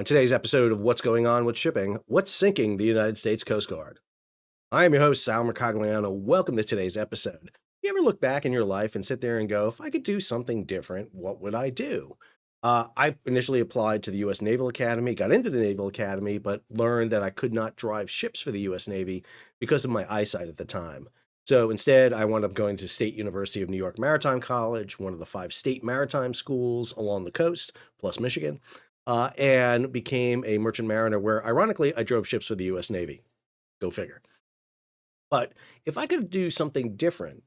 On today's episode of What's Going On with Shipping, what's sinking the United States Coast Guard? I am your host, Sal Mercogliano. Welcome to today's episode. You ever look back in your life and sit there and go, if I could do something different, what would I do? I initially applied to the U.S. Naval Academy, got into the Naval Academy, but learned that I could not drive ships for the U.S. Navy because of my eyesight at the time. So instead, I wound up going to State University of New York Maritime College, one of the 5 state maritime schools along the coast, plus Michigan, and became a merchant mariner where, ironically, I drove ships for the U.S. Navy. Go figure. But if I could do something different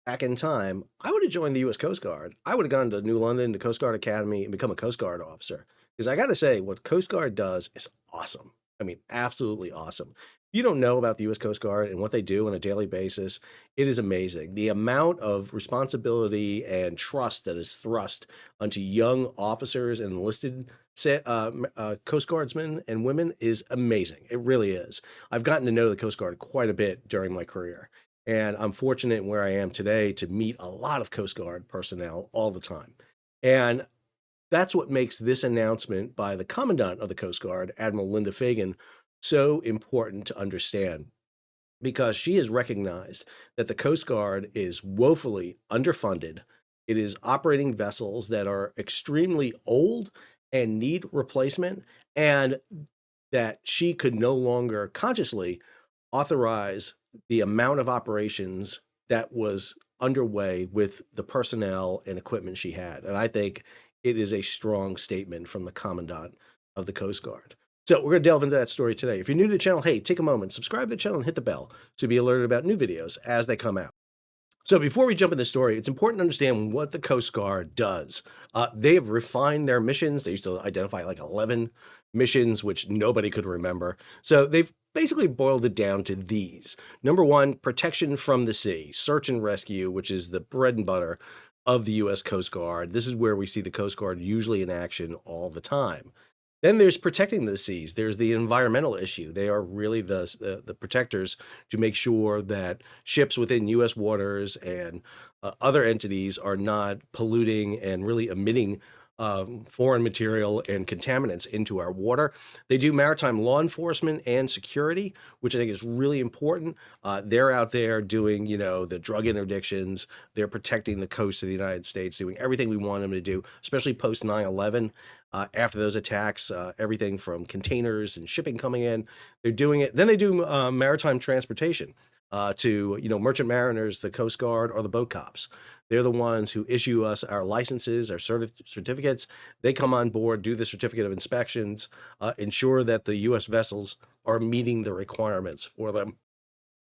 back in time, I would have joined the U.S. Coast Guard. I would have gone to New London, the Coast Guard Academy, and become a Coast Guard officer. Because I got to say, what Coast Guard does is awesome. I mean, absolutely awesome. If you don't know about the U.S. Coast Guard and what they do on a daily basis, it is amazing. The amount of responsibility and trust that is thrust onto young officers and enlisted Coast Guardsmen and women is amazing. It really is. I've gotten to know the Coast Guard quite a bit during my career. And I'm fortunate where I am today to meet a lot of Coast Guard personnel all the time. And that's what makes this announcement by the Commandant of the Coast Guard, Admiral Linda Fagan, so important to understand because she has recognized that the Coast Guard is woefully underfunded. It is operating vessels that are extremely old and need replacement, and that she could no longer consciously authorize the amount of operations that was underway with the personnel and equipment she had. And I think it is a strong statement from the Commandant of the Coast Guard. So we're going to delve into that story today. If you're new to the channel, hey, take a moment, subscribe to the channel and hit the bell to be alerted about new videos as they come out. So before we jump into the story, it's important to understand what the Coast Guard does. They have refined their missions. They used to identify like 11 missions, which nobody could remember. So they've basically boiled it down to these. Number one, protection from the sea, search and rescue, which is the bread and butter of the U.S. Coast Guard. This is where we see the Coast Guard usually in action all the time. Then there's protecting the seas. There's the environmental issue. They are really the protectors to make sure that ships within U.S. waters and other entities are not polluting and really emitting foreign material and contaminants into our water. They do maritime law enforcement and security, which I think is really important. They're out there doing, the drug interdictions. They're protecting the coast of the United States, doing everything we want them to do, especially post 9/11. After those attacks, everything from containers and shipping coming in, they're doing it. Then they do maritime transportation to, merchant mariners, the Coast Guard, or the boat cops. They're the ones who issue us our licenses, our certificates. They come on board, do the certificate of inspections, ensure that the U.S. vessels are meeting the requirements for them.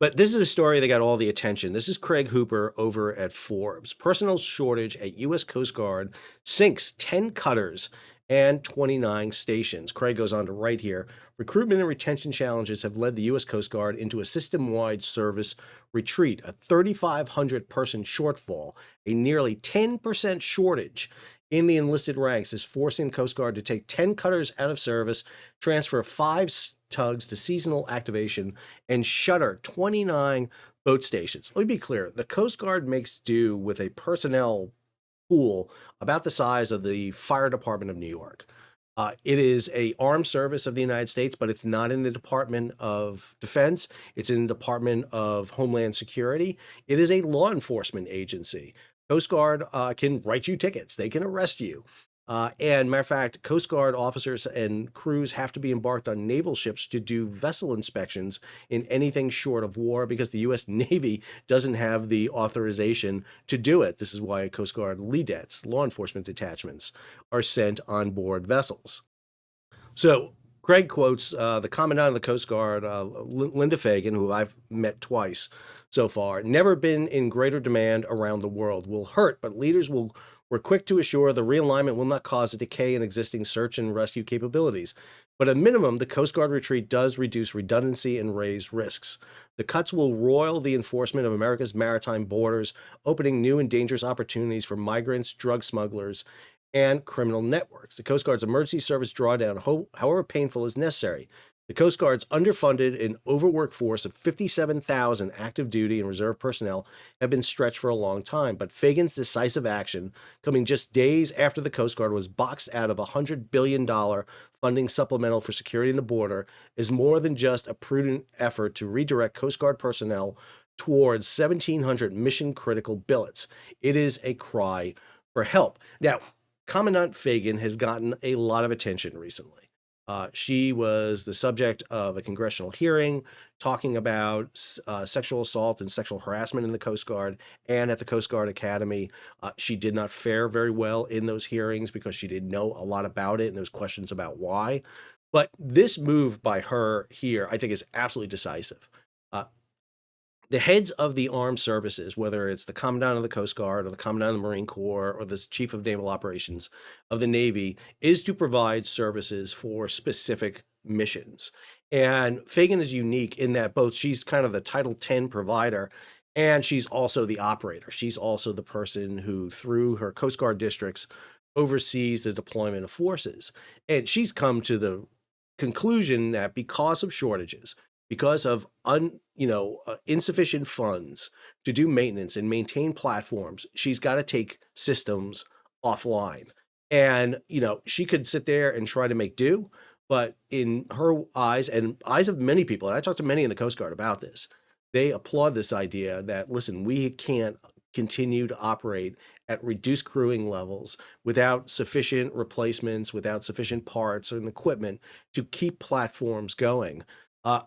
But this is a story that got all the attention. This is Craig Hooper over at Forbes. Personnel shortage at U.S. Coast Guard sinks 10 cutters and 29 stations. Craig goes on to write here, recruitment and retention challenges have led the U.S. Coast Guard into a system-wide service retreat, a 3,500 person shortfall, a nearly 10% shortage in the enlisted ranks is forcing the Coast Guard to take 10 cutters out of service, transfer 5 tugs to seasonal activation, and shutter 29 boat stations. Let me be clear, the Coast Guard makes do with a personnel pool about the size of the Fire Department of New York. It is a armed service of the United States, but it's not in the Department of Defense. It's in the Department of Homeland Security. It is a law enforcement agency. Coast Guard can write you tickets. They can arrest you. And matter of fact, Coast Guard officers and crews have to be embarked on naval ships to do vessel inspections in anything short of war because the U.S. Navy doesn't have the authorization to do it. This is why Coast Guard leadettes, law enforcement detachments, are sent on board vessels. So Craig quotes the Commandant of the Coast Guard, Linda Fagan, who I've met twice so far, never been in greater demand around the world. Will hurt, but leaders were quick to assure the realignment will not cause a decay in existing search and rescue capabilities. But at minimum, the Coast Guard retreat does reduce redundancy and raise risks. The cuts will roil the enforcement of America's maritime borders, opening new and dangerous opportunities for migrants, drug smugglers, and criminal networks. The Coast Guard's emergency service drawdown, however painful, is necessary. The Coast Guard's underfunded and overworked force of 57,000 active duty and reserve personnel have been stretched for a long time, but Fagan's decisive action, coming just days after the Coast Guard was boxed out of a $100 billion funding supplemental for security in the border, is more than just a prudent effort to redirect Coast Guard personnel towards 1,700 mission-critical billets. It is a cry for help. Now, Commandant Fagan has gotten a lot of attention recently. She was the subject of a congressional hearing talking about sexual assault and sexual harassment in the Coast Guard and at the Coast Guard Academy. She did not fare very well in those hearings because she didn't know a lot about it, and there's questions about why. But this move by her here, I think, is absolutely decisive. Uh, the heads of the armed services, whether it's the commandant of the Coast Guard or the commandant of the Marine Corps or the chief of naval operations of the Navy, is to provide services for specific missions. And Fagan is unique in that both she's kind of the Title 10 provider and she's also the operator. She's also the person who, through her Coast Guard districts, oversees the deployment of forces. And she's come to the conclusion that because of shortages, because of insufficient funds to do maintenance and maintain platforms, she's got to take systems offline. And she could sit there and try to make do, but in her eyes and eyes of many people, and I talked to many in the Coast Guard about this, they applaud this idea that, listen, we can't continue to operate at reduced crewing levels without sufficient replacements, without sufficient parts and equipment to keep platforms going.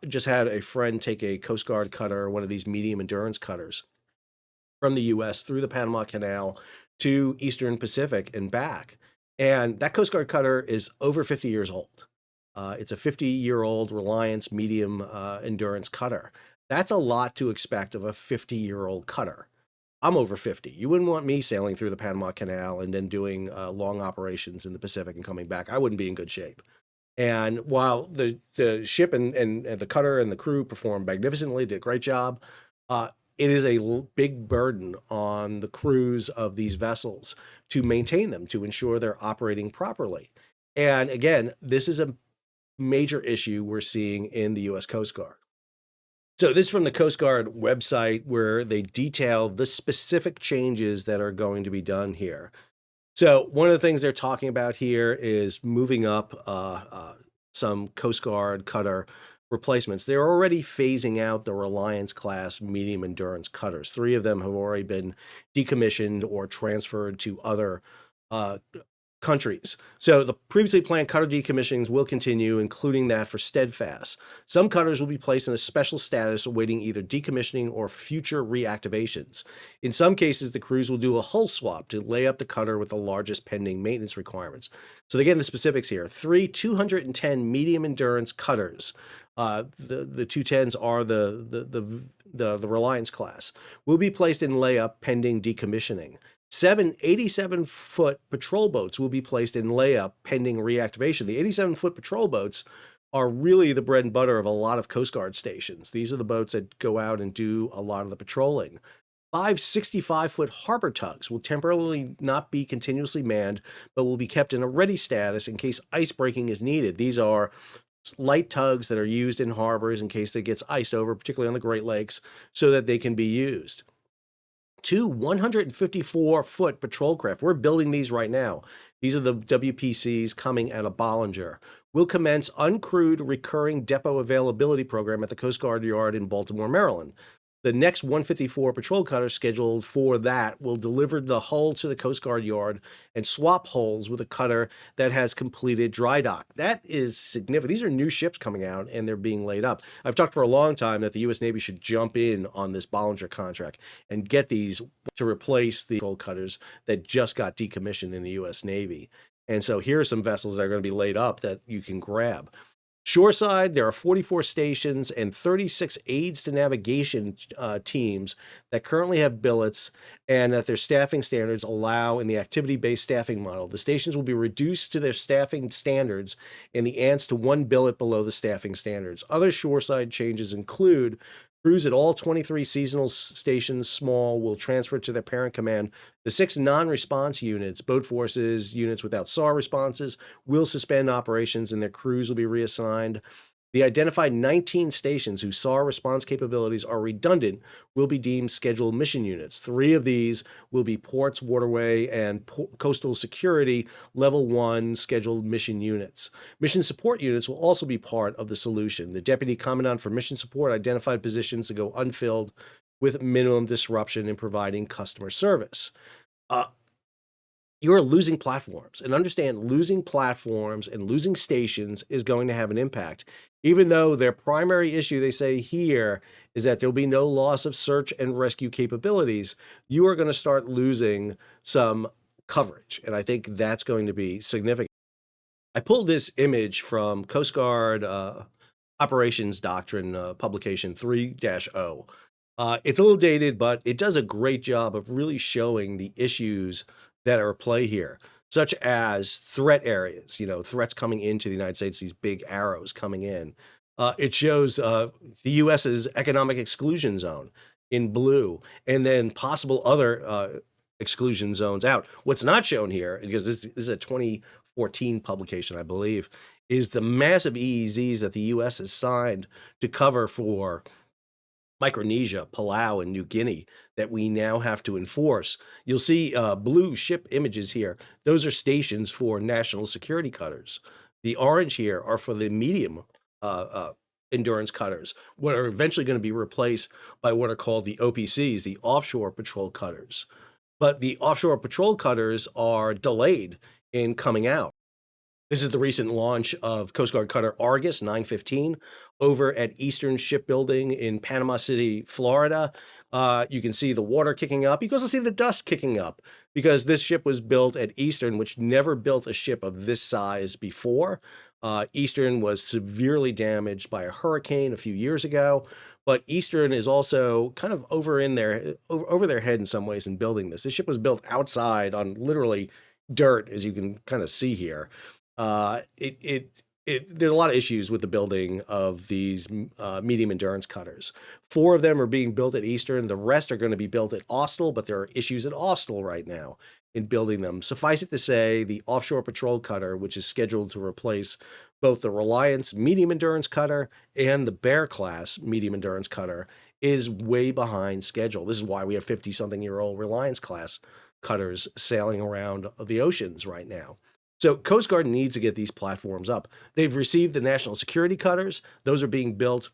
Just had a friend take a Coast Guard cutter, one of these medium endurance cutters, from the US through the Panama Canal to Eastern Pacific and back. And that Coast Guard cutter is over 50 years old. It's a 50-year-old Reliance medium endurance cutter. That's a lot to expect of a 50-year-old cutter. I'm over 50. You wouldn't want me sailing through the Panama Canal and then doing long operations in the Pacific and coming back. I wouldn't be in good shape. And while the ship and the cutter and the crew performed magnificently, did a great job, it is a big burden on the crews of these vessels to maintain them, to ensure they're operating properly. And again, this is a major issue we're seeing in the U.S. Coast Guard. So this is from the Coast Guard website where they detail the specific changes that are going to be done here. So one of the things they're talking about here is moving up some Coast Guard cutter replacements. They're already phasing out the Reliance class medium endurance cutters. 3 of them have already been decommissioned or transferred to other countries. So the previously planned cutter decommissionings will continue, including that for Steadfast. Some cutters will be placed in a special status awaiting either decommissioning or future reactivations. In some cases, the crews will do a hull swap to lay up the cutter with the largest pending maintenance requirements. So again, the specifics here: 3 210 medium endurance cutters. The 210s are the Reliance class, will be placed in layup pending decommissioning. 7 87-foot patrol boats will be placed in layup pending reactivation. The 87-foot patrol boats are really the bread and butter of a lot of Coast Guard stations. These are the boats that go out and do a lot of the patrolling. 5 65-foot harbor tugs will temporarily not be continuously manned, but will be kept in a ready status in case ice breaking is needed. These are light tugs that are used in harbors in case it gets iced over, particularly on the Great Lakes, so that they can be used. 2 154-foot patrol craft. We're building these right now. These are the WPCs coming out of Bollinger. Will commence uncrewed recurring depot availability program at the Coast Guard Yard in Baltimore, Maryland. The next 154 patrol cutter scheduled for that will deliver the hull to the Coast Guard Yard and swap hulls with a cutter that has completed dry dock. That is significant. These are new ships coming out and they're being laid up. I've talked for a long time that the U.S. Navy should jump in on this Bollinger contract and get these to replace the patrol cutters that just got decommissioned in the U.S. Navy. And so here are some vessels that are going to be laid up that you can grab. Shoreside, there are 44 stations and 36 aids to navigation teams that currently have billets and that their staffing standards allow in the activity-based staffing model. The stations will be reduced to their staffing standards and the ants to 1 billet below the staffing standards. Other shoreside changes include crews at all 23 seasonal stations small will transfer to their parent command. The 6 non-response units, boat forces, units without SAR responses, will suspend operations and their crews will be reassigned. The identified 19 stations whose SAR response capabilities are redundant will be deemed scheduled mission units. Three of these will be ports, waterway, and coastal security level 1 scheduled mission units. Mission support units will also be part of the solution. The Deputy Commandant for Mission Support identified positions to go unfilled with minimum disruption in providing customer service. Uh, you're losing platforms, and understand losing platforms and losing stations is going to have an impact. Even though their primary issue, they say here, is that there'll be no loss of search and rescue capabilities, you are going to start losing some coverage. And I think that's going to be significant. I pulled this image from Coast Guard Operations Doctrine publication 3-0. It's a little dated, but it does a great job of really showing the issues that are at play here, such as threat areas, threats coming into the United States, these big arrows coming in. It shows the US's economic exclusion zone in blue, and then possible other exclusion zones out. What's not shown here, because this is a 2014 publication, I believe, is the massive EEZs that the US has signed to cover for Micronesia, Palau, and New Guinea that we now have to enforce. You'll see blue ship images here. Those are stations for national security cutters. The orange here are for the medium endurance cutters, what are eventually going to be replaced by what are called the OPCs, the offshore patrol cutters. But the offshore patrol cutters are delayed in coming out. This is the recent launch of Coast Guard cutter Argus 915 over at Eastern Shipbuilding in Panama City, Florida. You can see the water kicking up. You can also see the dust kicking up because this ship was built at Eastern, which never built a ship of this size before. Eastern was severely damaged by a hurricane a few years ago, but Eastern is also kind of over their head in some ways in building this. This ship was built outside on literally dirt, as you can kind of see here. There's a lot of issues with the building of these medium endurance cutters. 4 of them are being built at Eastern. The rest are going to be built at Austell, but there are issues at Austell right now in building them. Suffice it to say, the offshore patrol cutter, which is scheduled to replace both the Reliance medium endurance cutter and the Bear class medium endurance cutter, is way behind schedule. This is why we have 50-something-year-old Reliance class cutters sailing around the oceans right now. So Coast Guard needs to get these platforms up. They've received the national security cutters. Those are being built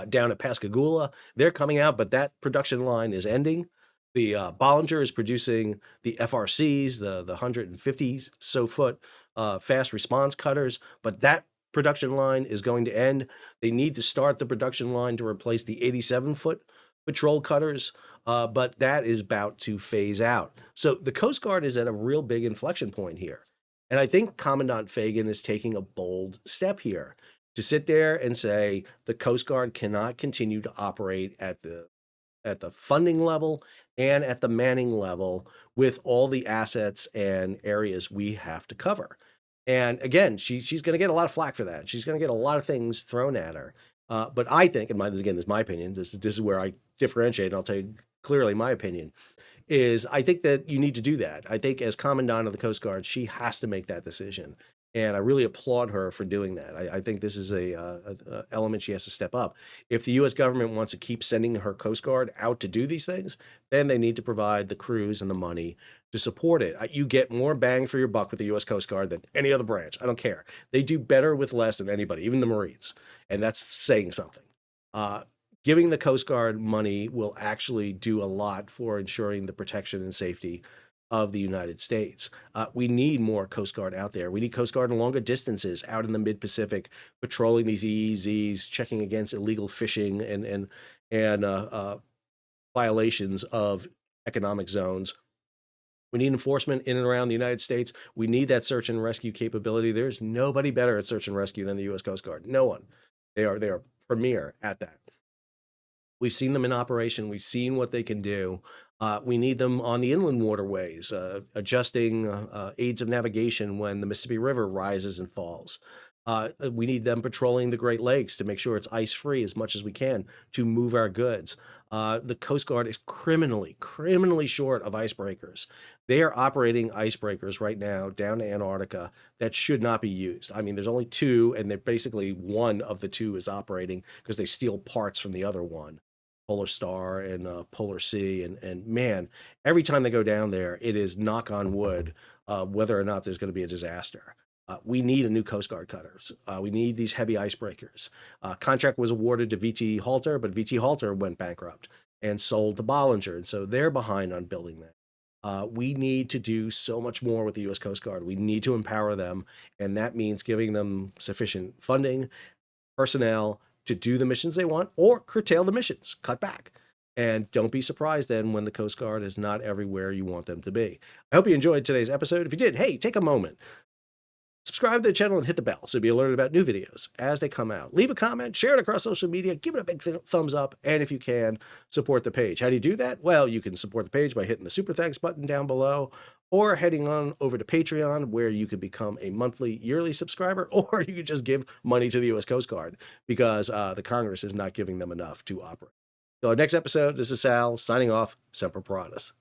down at Pascagoula. They're coming out, but that production line is ending. The Bollinger is producing the FRCs, the 150 so foot fast response cutters, but that production line is going to end. They need to start the production line to replace the 87-foot patrol cutters, but that is about to phase out. So the Coast Guard is at a real big inflection point here. And I think Commandant Fagan is taking a bold step here to sit there and say the Coast Guard cannot continue to operate at the funding level and at the manning level with all the assets and areas we have to cover. And again, she's going to get a lot of flack for that. She's going to get a lot of things thrown at her. But I think, and again, this is my opinion. This is where I differentiate, and I'll tell you clearly my opinion. Is I think that you need to do that. I think as Commandant of the Coast Guard, she has to make that decision. And I really applaud her for doing that. I think this is a element she has to step up. If the U.S. government wants to keep sending her Coast Guard out to do these things, then they need to provide the crews and the money to support it. You get more bang for your buck with the U.S. Coast Guard than any other branch. I don't care. They do better with less than anybody, even the Marines. And that's saying something. Giving the Coast Guard money will actually do a lot for ensuring the protection and safety of the United States. We need more Coast Guard out there. We need Coast Guard in longer distances out in the mid-Pacific, patrolling these EEZs, checking against illegal fishing and violations of economic zones. We need enforcement in and around the United States. We need that search and rescue capability. There's nobody better at search and rescue than the U.S. Coast Guard. No one. They are premier at that. We've seen them in operation. We've seen what they can do. We need them on the inland waterways, adjusting aids of navigation when the Mississippi River rises and falls. We need them patrolling the Great Lakes to make sure it's ice-free as much as we can to move our goods. The Coast Guard is criminally short of icebreakers. They are operating icebreakers right now down to Antarctica that should not be used. I mean, there's only two, and they're basically one of the two is operating because they steal parts from the other one, Polar Star and Polar Sea. And man, every time they go down there, it is knock on wood, whether or not there's going to be a disaster. We need a new Coast Guard cutters. We need these heavy icebreakers. Contract was awarded to VT Halter, but VT Halter went bankrupt and sold to Bollinger, and so they're behind on building that. We need to do so much more with the U.S. Coast Guard. We need to empower them, and that means giving them sufficient funding, personnel to do the missions they want, or curtail the missions, cut back. And don't be surprised then when the Coast Guard is not everywhere you want them to be. I hope you enjoyed today's episode. If you did, hey, take a moment. Subscribe to the channel and hit the bell so you'll be alerted about new videos as they come out. Leave a comment, share it across social media, give it a big thumbs up, and if you can, support the page. How do you do that? Well, you can support the page by hitting the Super Thanks button down below, or heading on over to Patreon, where you can become a monthly, yearly subscriber, or you can just give money to the U.S. Coast Guard because the Congress is not giving them enough to operate. So our next episode, this is Sal, signing off, Semper Paratus.